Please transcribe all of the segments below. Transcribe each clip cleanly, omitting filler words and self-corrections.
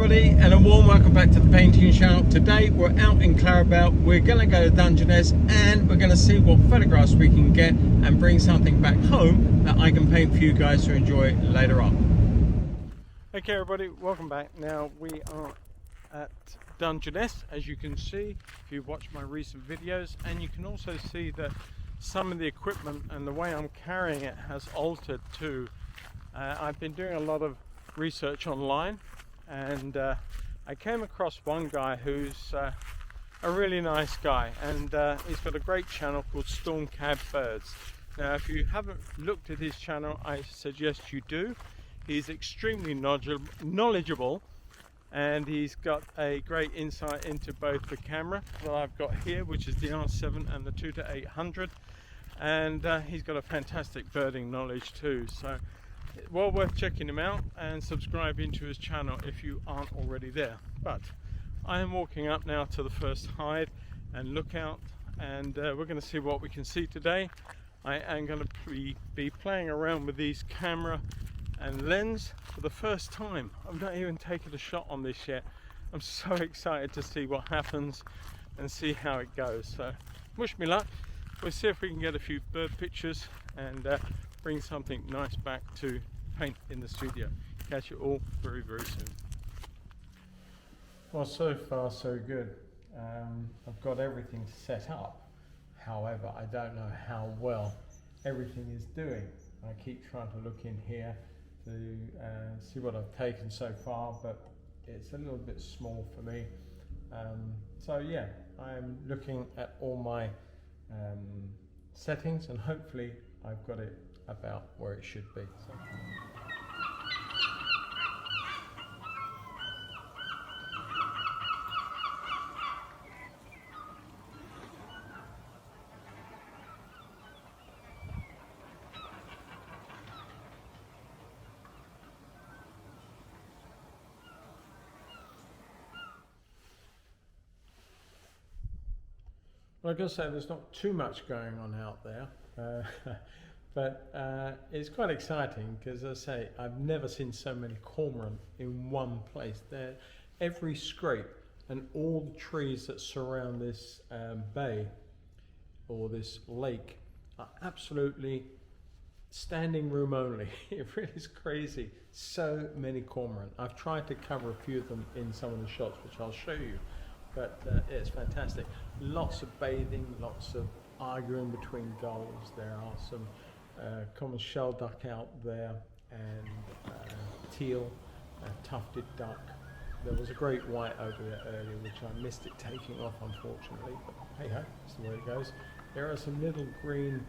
everybody, and a warm welcome back to the painting channel. Today we're out in Clarabel. We're going to go to Dungeness and we're going to see what photographs we can get and bring something back home that I can paint for you guys to enjoy later on. Okay everybody, welcome back. Now we are at Dungeness, as you can see if you watch my recent videos, and you can also see that some of the equipment and the way I'm carrying it has altered too. I've been doing a lot of research online, and I came across one guy who's a really nice guy, and he's got a great channel called Storm Cab Birds. Now if you haven't looked at his channel, I suggest you do. He's extremely knowledgeable, and he's got a great insight into both the camera that I've got here, which is the R7, and the Tutor 800, and he's got a fantastic birding knowledge too. So well worth checking him out and subscribing to his channel if you aren't already there. But I am walking up now to the first hide and lookout, and we're going to see what we can see today. I am going to be playing around with these camera and lens for the first time. I've not even taken a shot on this yet. I'm so excited to see what happens and see how it goes. So wish me luck. We'll see if we can get a few bird pictures and bring something nice back to paint in the studio. Catch you all very, very soon. Well, so far so good. I've got everything set up. However, I don't know how well everything is doing. I keep trying to look in here to see what I've taken so far, but it's a little bit small for me. So yeah, I'm looking at all my settings, and hopefully I've got it about where it should be. So. Like I say, there's not too much going on out there, but it's quite exciting because, as I say, I've never seen so many cormorant in one place. Every scrape and all the trees that surround this bay or this lake are absolutely standing room only. It really is crazy. So many cormorant. I've tried to cover a few of them in some of the shots, which I'll show you. But it's fantastic. Lots of bathing, lots of arguing between gulls. There are some common shell duck out there, and teal, tufted duck. There was a great white over there earlier, which I missed it taking off, unfortunately. But hey ho, that's the way it goes. There are some little green,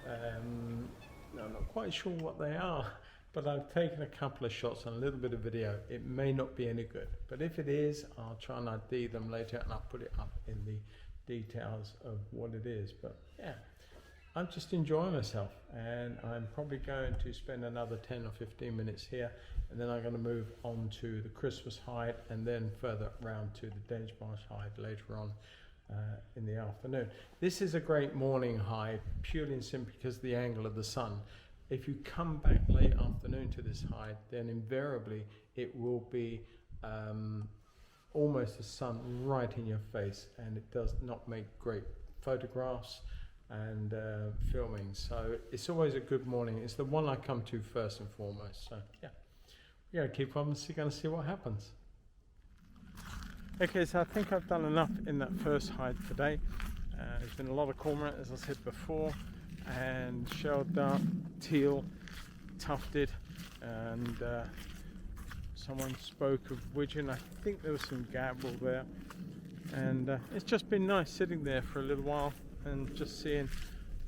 I'm not quite sure what they are, but I've taken a couple of shots and a little bit of video. It may not be any good, but if it is, I'll try and ID them later, and I'll put it up in the details of what it is. But yeah, I'm just enjoying myself, and I'm probably going to spend another 10 or 15 minutes here, and then I'm going to move on to the Christmas hide, and then further around to the Den Marsh hide later on in the afternoon. This is a great morning hide, purely and simply because of the angle of the sun. If you come back late afternoon to this hide, then invariably it will be almost the sun right in your face, and it does not make great photographs and filming. So it's always a good morning. It's the one I come to first and foremost. So yeah, we gotta keep on and gonna see what happens. Okay, so I think I've done enough in that first hide today. There's been a lot of cormorant, as I said before, and shell duck, teal, tufted, and someone spoke of widgeon. I think there was some gabble there, and it's just been nice sitting there for a little while and just seeing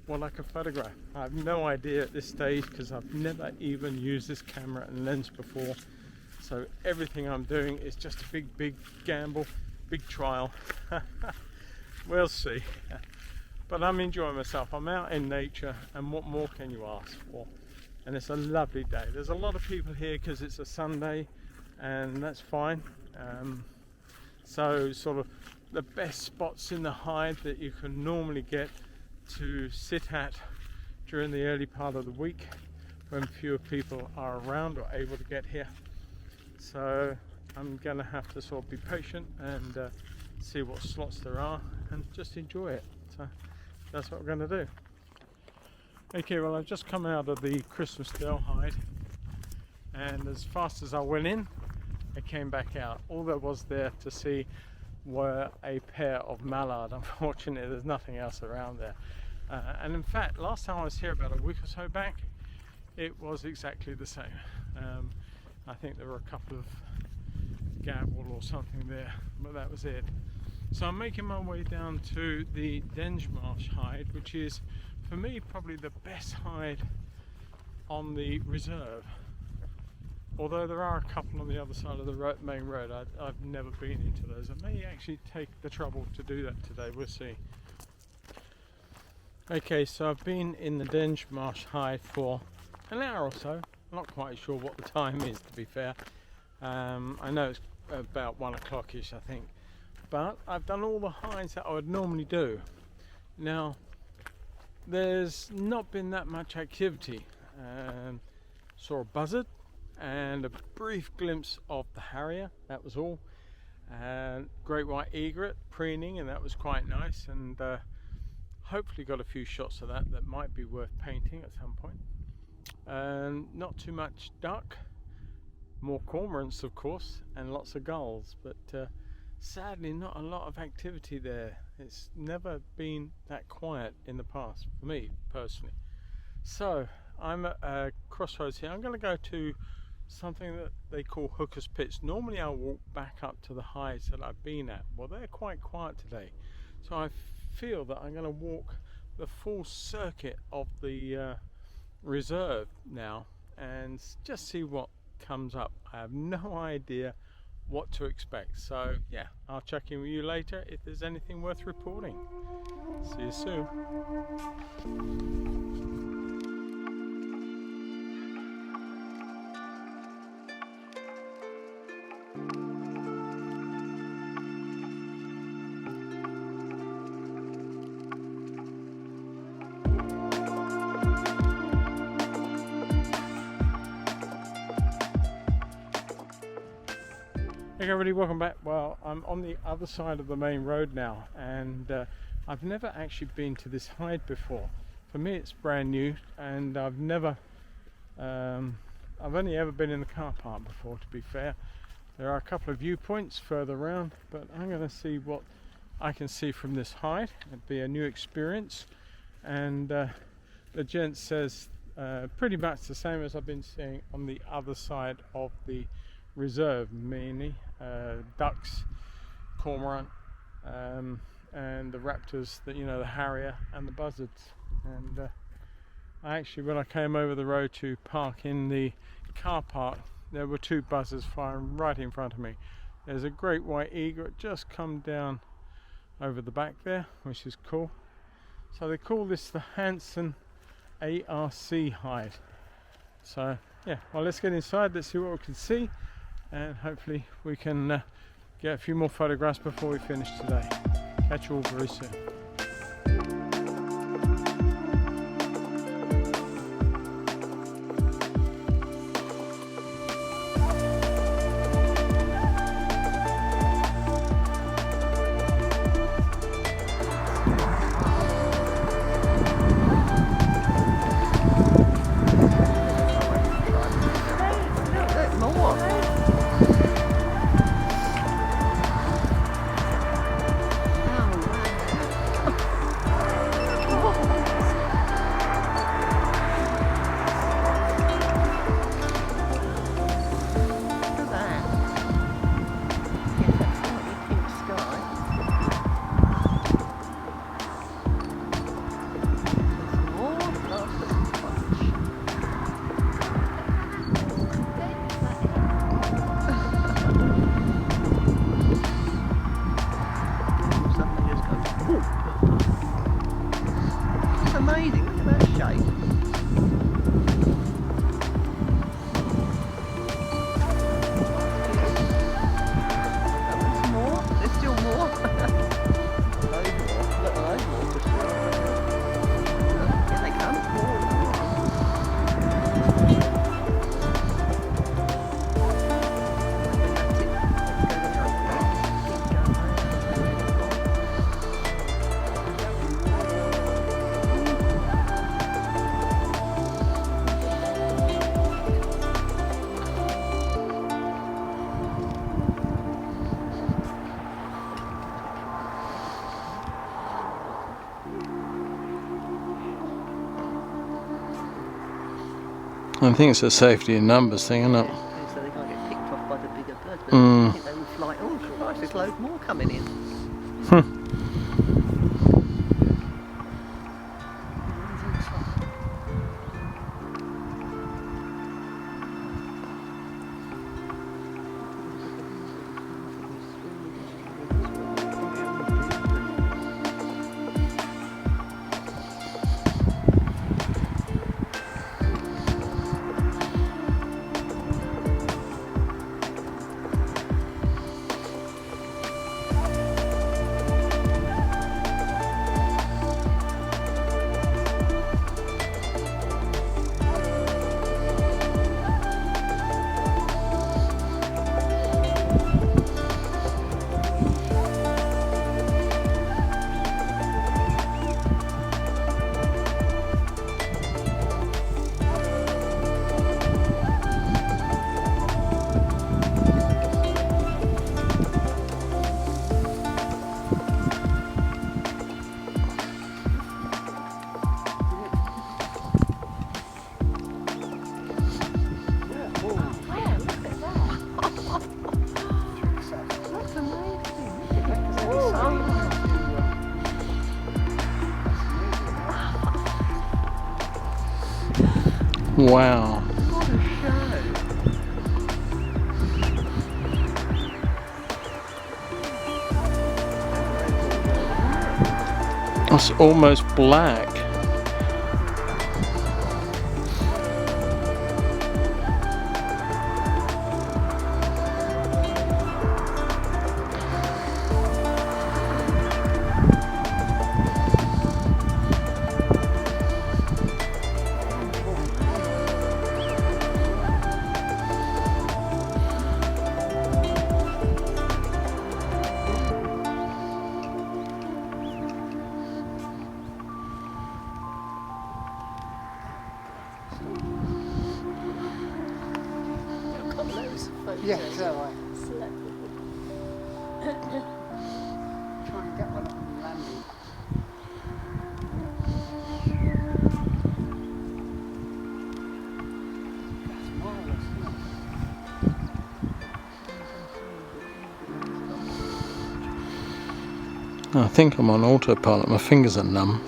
what I can photograph. I have no idea at this stage because I've never even used this camera and lens before, so everything I'm doing is just a big gamble, big trial. We'll see. But I'm enjoying myself. I'm out in nature, and what more can you ask for? And it's a lovely day. There's a lot of people here because it's a Sunday, and that's fine. So sort of the best spots in the hide that you can normally get to sit at during the early part of the week when fewer people are around or able to get here. So I'm gonna have to sort of be patient and see what slots there are and just enjoy it. So that's what we're gonna do. Okay, well, I've just come out of the Christmas Dell hide, and as fast as I went in, I came back out. All there was there to see were a pair of mallard. Unfortunately, there's nothing else around there. And in fact, last time I was here, about a week or so back, it was exactly the same. I think there were a couple of gabble or something there, but that was it. So I'm making my way down to the Den Marsh hide, which is, for me, probably the best hide on the reserve. Although there are a couple on the other side of the main road, I've never been into those. I may actually take the trouble to do that today, we'll see. Okay, so I've been in the Den Marsh hide for an hour or so. I'm not quite sure what the time is, to be fair. I know it's about 1 o'clock-ish, I think. But I've done all the hides that I would normally do. Now, there's not been that much activity. Saw a buzzard and a brief glimpse of the harrier, that was all. And great white egret preening, and that was quite nice, and hopefully got a few shots of that might be worth painting at some point. And not too much duck, more cormorants of course, and lots of gulls, but sadly not a lot of activity there. It's never been that quiet in the past for me personally. So I'm at a crossroads here. I'm going to go to something that they call Hooker's Pits. Normally I walk back up to the hides that I've been at. Well, they're quite quiet today, so I feel that I'm going to walk the full circuit of the reserve now and just see what comes up. I have no idea what to expect, so yeah, I'll check in with you later if there's anything worth reporting. See you soon. Hey everybody, welcome back. Well, I'm on the other side of the main road now, and I've never actually been to this hide before. For me it's brand new, and I've only ever been in the car park before, to be fair. There are a couple of viewpoints further around, but I'm going to see what I can see from this hide. It'd be a new experience, and the gent says pretty much the same as I've been seeing on the other side of the reserve, mainly ducks, cormorant, and the raptors, that the harrier and the buzzards. And when I came over the road to park in the car park, there were two buzzards flying right in front of me. There's a great white egret just come down over the back there, which is cool. So they call this the Hansen ARC hide. So yeah, well, let's get inside, let's see what we can see, and hopefully we can get a few more photographs before we finish today. Catch you all very soon. I think it's a safety in numbers thing, isn't it? So they can't get picked off by the bigger birds. But Mm. I think they would fly. Oh Christ, there's loads more coming in. Wow. What a show. It's almost black. Yeah, so I try and get one on landing. That's marvellous, isn't it? I think I'm on autopilot, my fingers are numb.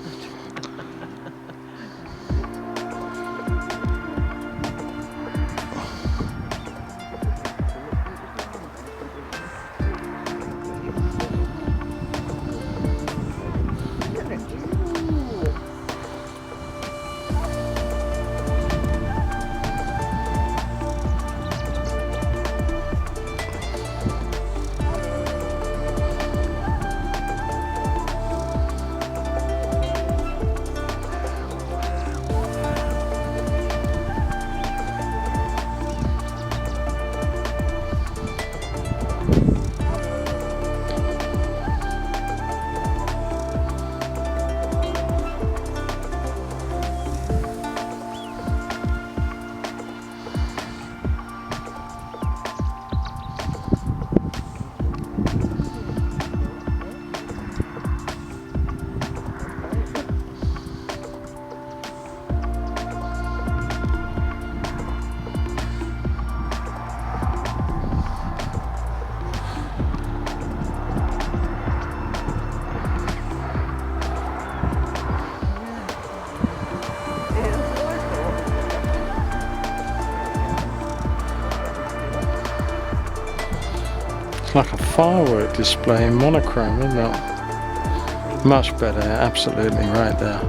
Like a firework display in monochrome, isn't it? Much better, absolutely right there.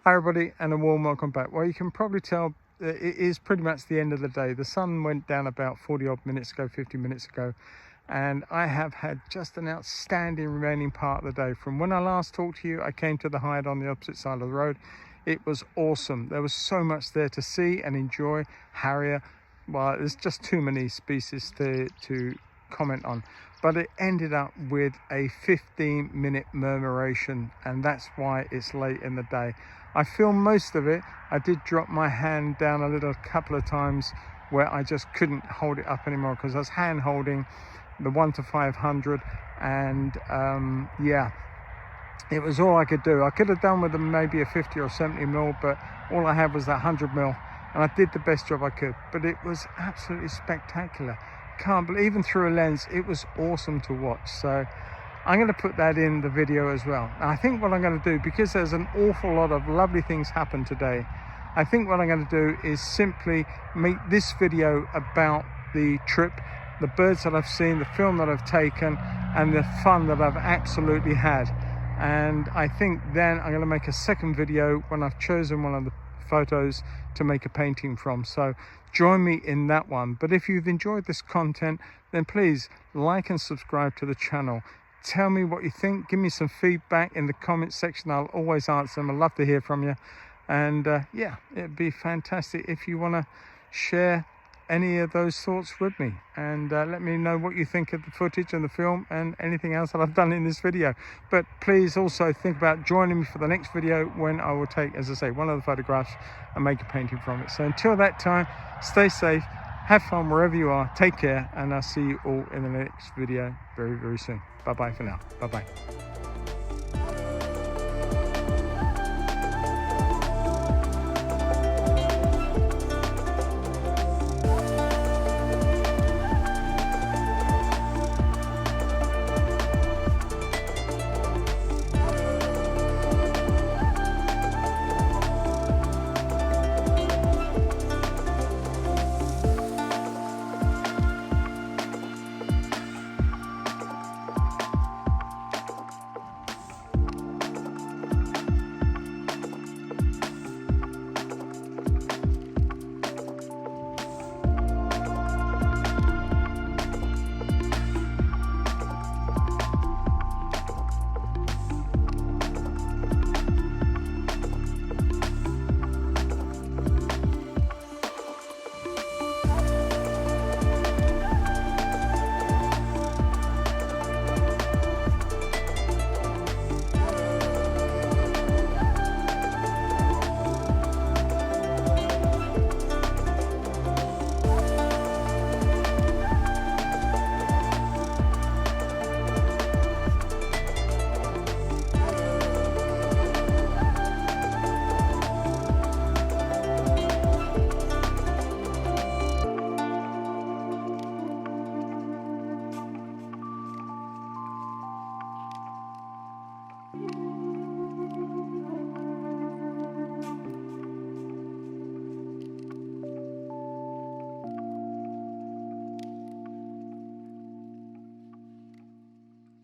Hi everybody, and a warm welcome back. Well, you can probably tell it is pretty much the end of the day. The sun went down about 40 odd minutes ago, 50 minutes ago, and I have had just an outstanding remaining part of the day. From when I last talked to you, I came to the hide on the opposite side of the road. It was awesome. There was so much there to see and enjoy. Harrier, well, there's just too many species to comment on, but it ended up with a 15-minute murmuration, and that's why it's late in the day. I filmed most of it. I did drop my hand down a couple of times where I just couldn't hold it up anymore because I was hand holding the 1 to 500, and yeah, it was all I could do. I could have done with maybe a 50 or 70 mil, but all I had was that 100 mil, and I did the best job I could. But it was absolutely spectacular. Can't believe, even through a lens, it was awesome to watch. So I'm going to put that in the video as well. And I think what I'm going to do, because there's an awful lot of lovely things happen today, I think what I'm going to do is simply make this video about the trip, the birds that I've seen, the film that I've taken, and the fun that I've absolutely had. And I think then I'm going to make a second video when I've chosen one of the photos to make a painting from. So join me in that one. But if you've enjoyed this content, then please like and subscribe to the channel. Tell me what you think. Give me some feedback in the comment section. I'll always answer them. I'd love to hear from you. And yeah, it'd be fantastic if you want to share any of those thoughts with me, and let me know what you think of the footage and the film and anything else that I've done in this video. But please also think about joining me for the next video when I will take, as I say, one of the photographs and make a painting from it. So until that time, stay safe, have fun wherever you are, take care, and I'll see you all in the next video very, very soon. Bye bye for now. Bye bye.